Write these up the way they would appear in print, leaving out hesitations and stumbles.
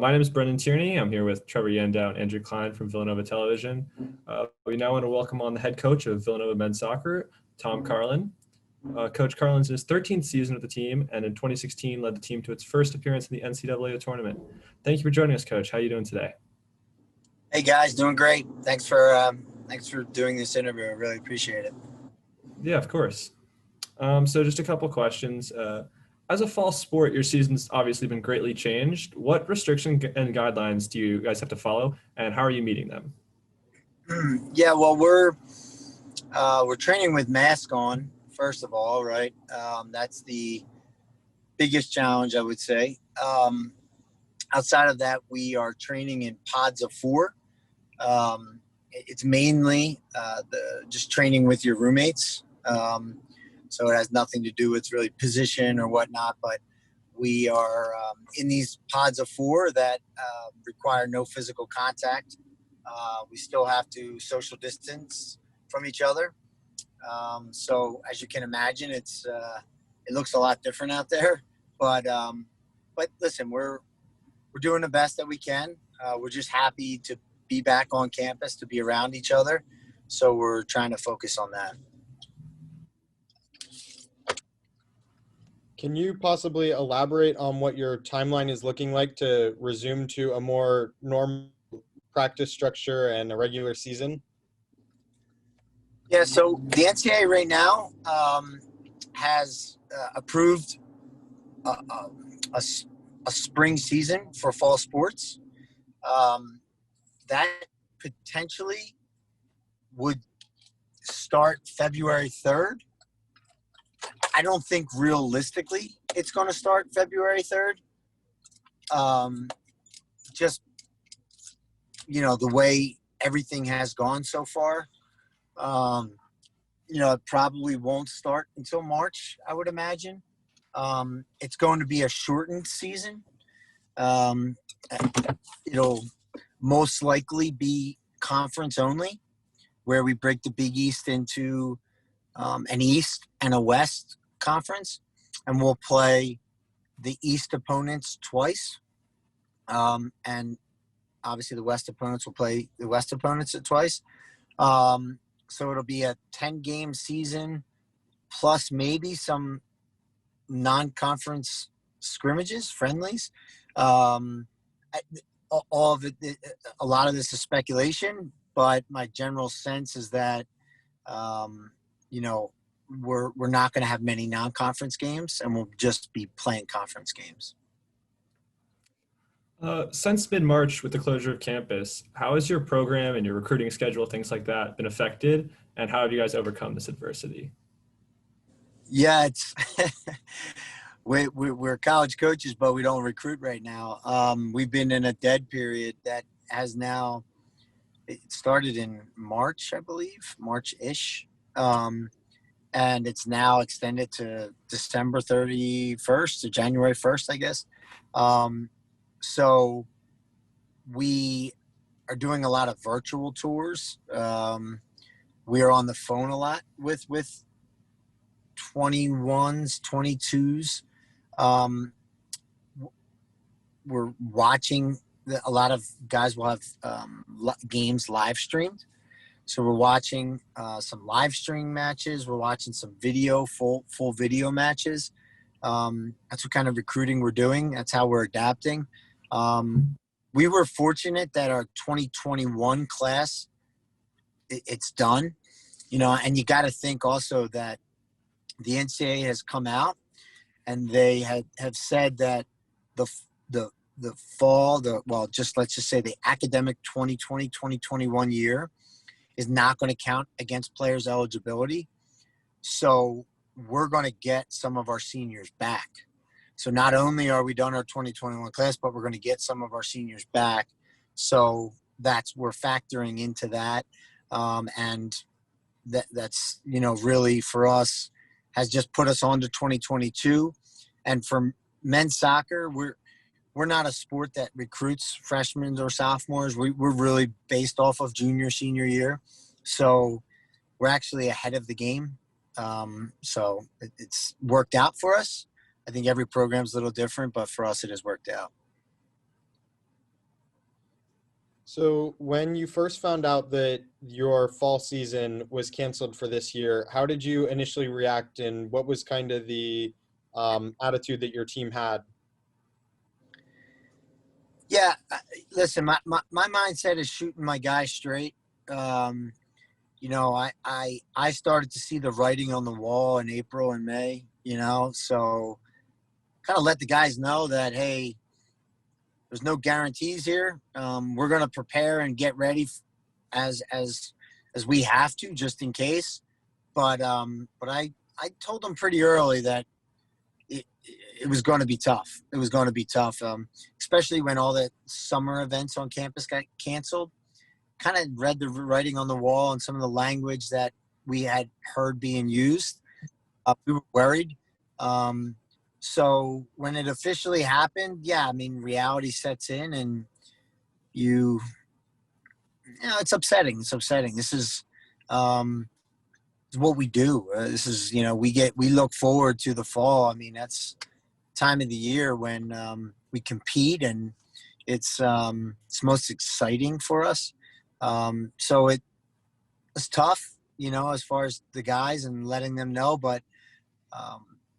My name is Brendan Tierney. I'm here with Trevor Yandow and Andrew Kline from Villanova Television. We now want to welcome on the head coach of Villanova men's soccer, Tom Carlin. Coach Carlin's in his 13th season with the team, and in 2016 led the team to its first appearance in the NCAA tournament. Thank you for joining us, Coach. How are you doing today? Hey guys, doing great. Thanks for doing this interview. I really appreciate it. Yeah, of course. So just a couple questions. As a fall sport, your season's obviously been greatly changed. What restrictions and guidelines do you guys have to follow, and how are you meeting them? Yeah, well, we're training with mask on, first of all, right? That's the biggest challenge, I would say. Outside of that, we are training in pods of 4. It's mainly just training with your roommates. So it has nothing to do with really position or whatnot, but we are in these pods of 4 that require no physical contact. We still have to social distance from each other. So as you can imagine, it looks a lot different out there, but listen, we're doing the best that we can. We're just happy to be back on campus, to be around each other. So we're trying to focus on that. Can you possibly elaborate on what your timeline is looking like to resume to a more normal practice structure and a regular season? Yeah, so the NCAA right now has approved a spring season for fall sports. That potentially would start February 3rd. I don't think realistically it's going to start February 3rd. Just, the way everything has gone so far, it probably won't start until March, I would imagine. It's going to be a shortened season. It'll most likely be conference only, where we break the Big East into an East and a West conference, and we'll play the East opponents twice, and obviously the West opponents will play the West opponents twice. So it'll be a 10-game season plus maybe some non-conference scrimmages, friendlies. All of it, a lot of this is speculation, but my general sense is that we're not going to have many non-conference games, and we'll just be playing conference games. Since mid-March, with the closure of campus, how has your program and your recruiting schedule, things like that, been affected, and how have you guys overcome this adversity? Yeah, it's we're college coaches, but we don't recruit right now. We've been in a dead period that has now – it started in March, I believe, March-ish. And it's now extended to December 31st to January 1st, I guess. So we are doing a lot of virtual tours. We are on the phone a lot with 21s, 22s. We're watching a lot of guys will have games live streamed. So we're watching some live stream matches. We're watching some full video matches. That's what kind of recruiting we're doing. That's how we're adapting. We were fortunate that our 2021 class, it's done, and you got to think also that the NCAA has come out and they have said that the fall, let's just say the academic 2020-2021 year is not going to count against players' eligibility. So we're going to get some of our seniors back. So not only are we done our 2021 class, but we're going to get some of our seniors back. So we're factoring into that. And that's, really for us has just put us on to 2022. And for men's soccer, we're not a sport that recruits freshmen or sophomores. We're really based off of junior, senior year. So we're actually ahead of the game. So it's worked out for us. I think every program's a little different, but for us, it has worked out. So when you first found out that your fall season was canceled for this year, how did you initially react, and what was kind of the attitude that your team had? Yeah, listen, my mindset is shooting my guys straight. Um, I started to see the writing on the wall in April and May, so kind of let the guys know that, hey, there's no guarantees here. We're going to prepare and get ready as we have to, just in case. But I told them pretty early that it was going to be tough. It was going to be tough, especially when all the summer events on campus got canceled. Kind of read the writing on the wall and some of the language that we had heard being used. We were worried. So when it officially happened, yeah, I mean, reality sets in, and it's upsetting. It's upsetting. This is what we do. This is, we look forward to the fall. I mean, that's time of the year when we compete, and it's most exciting for us. So it's tough, as far as the guys and letting them know, but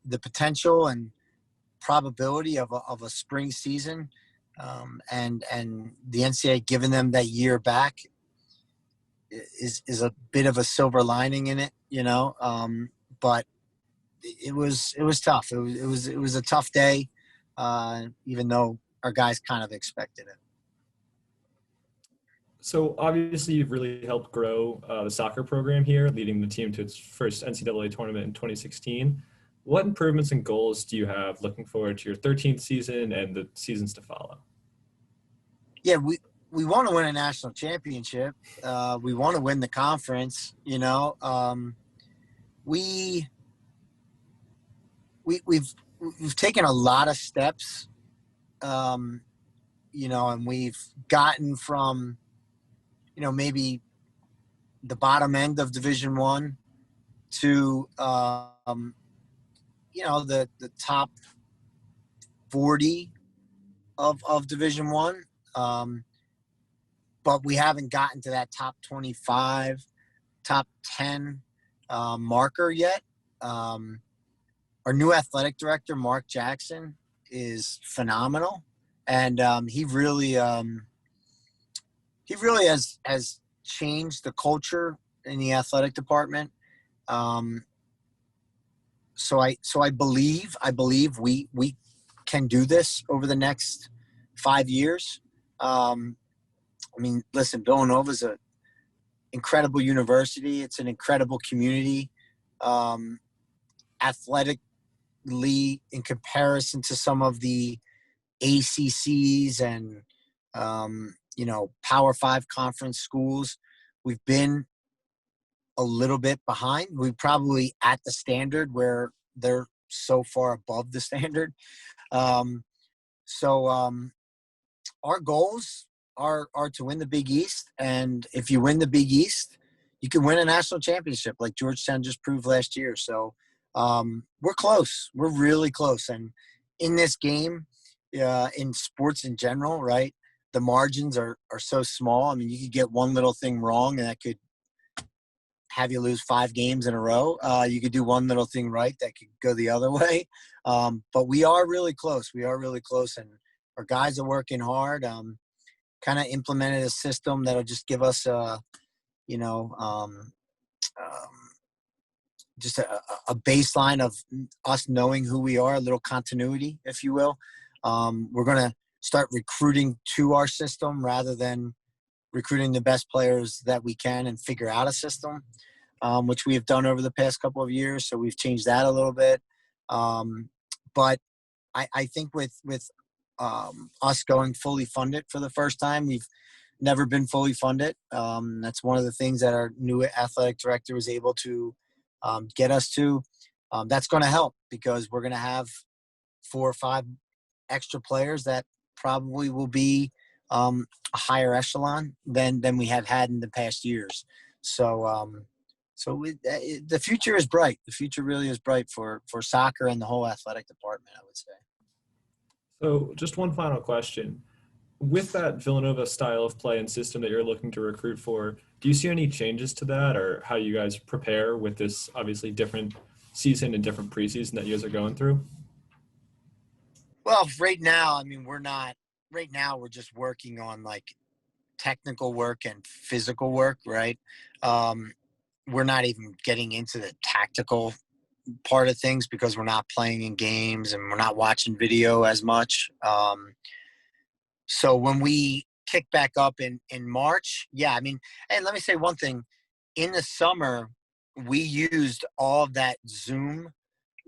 the potential and probability of a spring season, and the NCAA giving them that year back is a bit of a silver lining in it, but it was tough. It was a tough day, even though our guys kind of expected it. So obviously you've really helped grow the soccer program here, leading the team to its first NCAA tournament in 2016. What improvements and goals do you have looking forward to your 13th season and the seasons to follow? Yeah, we want to win a national championship. We want to win the conference. We've taken a lot of steps, and we've gotten from maybe the bottom end of Division One to the top 40 of Division One. But we haven't gotten to that top 25, top 10 marker yet. Our new athletic director, Mark Jackson, is phenomenal, and he really has changed the culture in the athletic department. So I believe we can do this over the next 5 years. I mean, listen, Villanova is an incredible university. It's an incredible community. Athletically, in comparison to some of the ACCs and, Power 5 conference schools, we've been a little bit behind. We're probably at the standard where they're so far above the standard. So our goals are to win the Big East, and if you win the Big East, you can win a national championship like Georgetown just proved last year. So we're close. We're really close. And in this game, in sports in general, right, the margins are so small. I mean, you could get one little thing wrong, and that could have you lose 5 games in a row. You could do one little thing right, that could go the other way. But we are really close. We are really close, and our guys are working hard. Kind of implemented a system that'll just give us just a baseline of us knowing who we are, a little continuity, if you will. We're going to start recruiting to our system rather than recruiting the best players that we can and figure out a system, which we have done over the past couple of years. So we've changed that a little bit. But I think with us going fully funded for the first time, we've never been fully funded. That's one of the things that our new athletic director was able to get us to. That's going to help because we're going to have 4 or 5 extra players that probably will be a higher echelon than we have had in the past years. So the future is bright. The future really is bright for soccer and the whole athletic department, I would say. So just one final question. with that Villanova style of play and system that you're looking to recruit for, do you see any changes to that, or how you guys prepare with this obviously different season and different preseason that you guys are going through? Well, right now, I mean, we're not. Right now, we're just working on like technical work and physical work, right? We're not even getting into the tactical part of things because we're not playing in games and we're not watching video as much. So when we kick back up in March, yeah, I mean, and let me say one thing. In the summer, we used all of that Zoom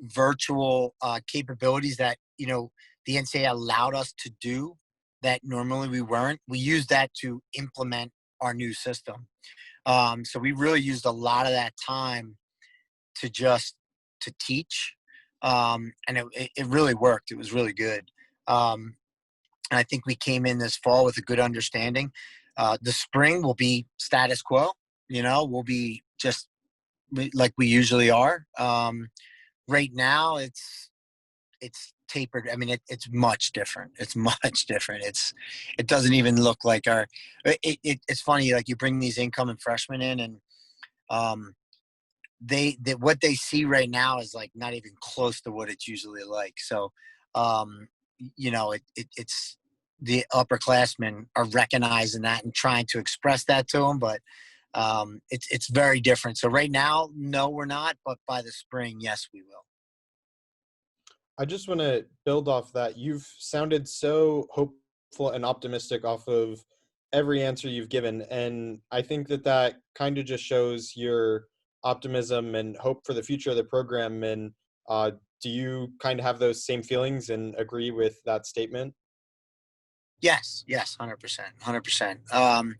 virtual capabilities that, the NCAA allowed us to do that normally we weren't. We used that to implement our new system. So we really used a lot of that time to teach. And it really worked. It was really good. And I think we came in this fall with a good understanding. The spring will be status quo. We'll be just like we usually are. Right now, it's tapered. I mean, it's much different. It's much different. It doesn't even look like our. It's funny. Like you bring these incoming freshmen in, and they what they see right now is like not even close to what it's usually like. So, it's the upperclassmen are recognizing that and trying to express that to them, but it's very different. So right now, no, we're not, but by the spring, yes, we will. I just want to build off that. You've sounded so hopeful and optimistic off of every answer you've given. And I think that kind of just shows your optimism and hope for the future of the program. And do you kind of have those same feelings and agree with that statement? Yes, 100%, 100%.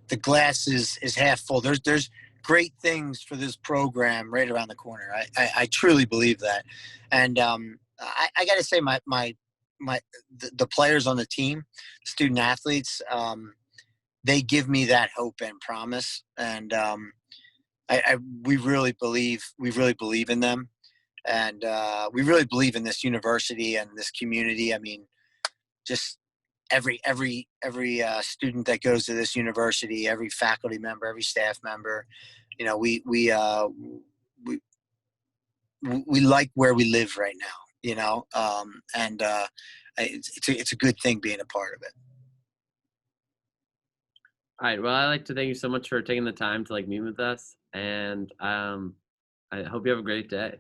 The glass is half full. There's great things for this program right around the corner. I truly believe that. And I got to say, the players on the team, student athletes, they give me that hope and promise. And we really believe in them, and we really believe in this university and this community. I mean, just every student that goes to this university, every faculty member, every staff member, we like where we live right now, and it's a good thing being a part of it. All right. Well, I'd like to thank you so much for taking the time to meet with us, and I hope you have a great day.